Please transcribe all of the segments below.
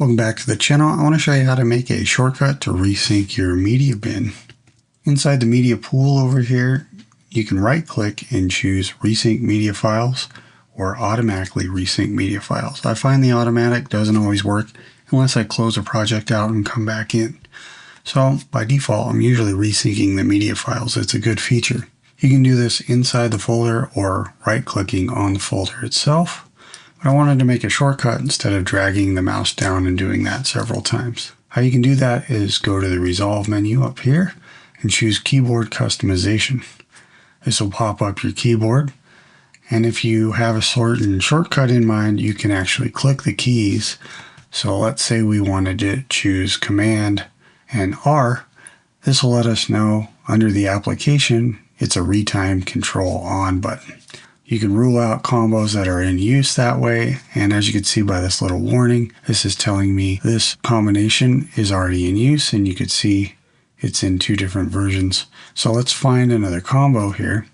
Welcome back to the channel. I want to show you how to make a shortcut to resync your media bin. Inside the media pool over here, you can right click and choose Resync Media Files or automatically resync media files. I find the automatic doesn't always work unless I close a project out and come back in. So by default, I'm usually resyncing the media files. It's a good feature. You can do this inside the folder or right clicking on the folder itself. But I wanted to make a shortcut instead of dragging the mouse down and doing that several times. How you can do that is go to the Resolve menu up here and choose Keyboard Customization. This will pop up your keyboard. And if you have a certain shortcut in mind, you can actually click the keys. So let's say we wanted to choose Command and R. This will let us know under the application, it's a retime control on button. You can rule out combos that are in use that way, and as you can see by this little warning, this is telling me this combination is already in use, and you can see it's in two different versions. So let's find another combo here.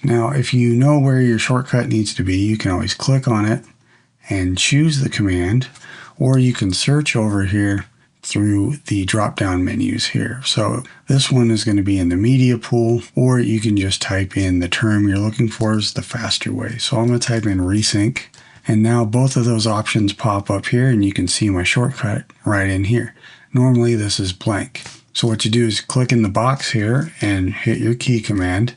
Now, if you know where your shortcut needs to be, you can always click on it and choose the command, or you can search over here through the drop-down menus here. So this one is going to be in the media pool, or you can just type in the term you're looking for is the faster way. So I'm going to type in resync, and now both of those options pop up here, and you can see my shortcut right in here. Normally this is blank. So what you do is click in the box here and hit your key command,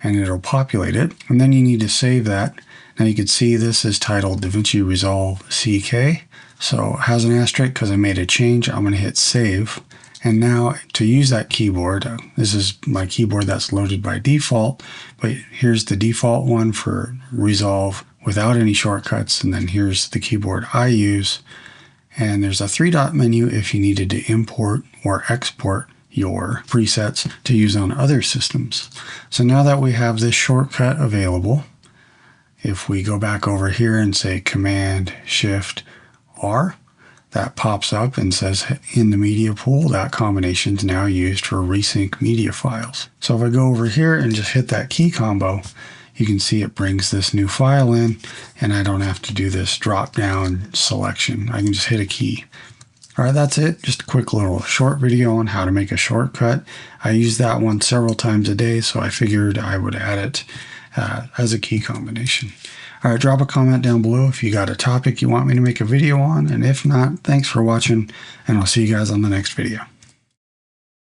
and it'll populate it. And then you need to save that. Now you can see this is titled DaVinci Resolve CK. So it has an asterisk because I made a change. I'm going to hit save. And now to use that keyboard, this is my keyboard that's loaded by default, but here's the default one for Resolve without any shortcuts. And then here's the keyboard I use. And there's a 3-dot menu if you needed to import or export your presets to use on other systems. So now that we have this shortcut available, if we go back over here and say Command Shift R, that pops up and says in the media pool, that combination is now used for resync media files. So if I go over here and just hit that key combo, you can see it brings this new file in, and I don't have to do this drop down selection. I can just hit a key. All right, that's it. Just a quick little short video on how to make a shortcut. I use that one several times a day, so I figured I would add it as a key combination. All right, drop a comment down below if you got a topic you want me to make a video on, and if not, thanks for watching, and I'll see you guys on the next video.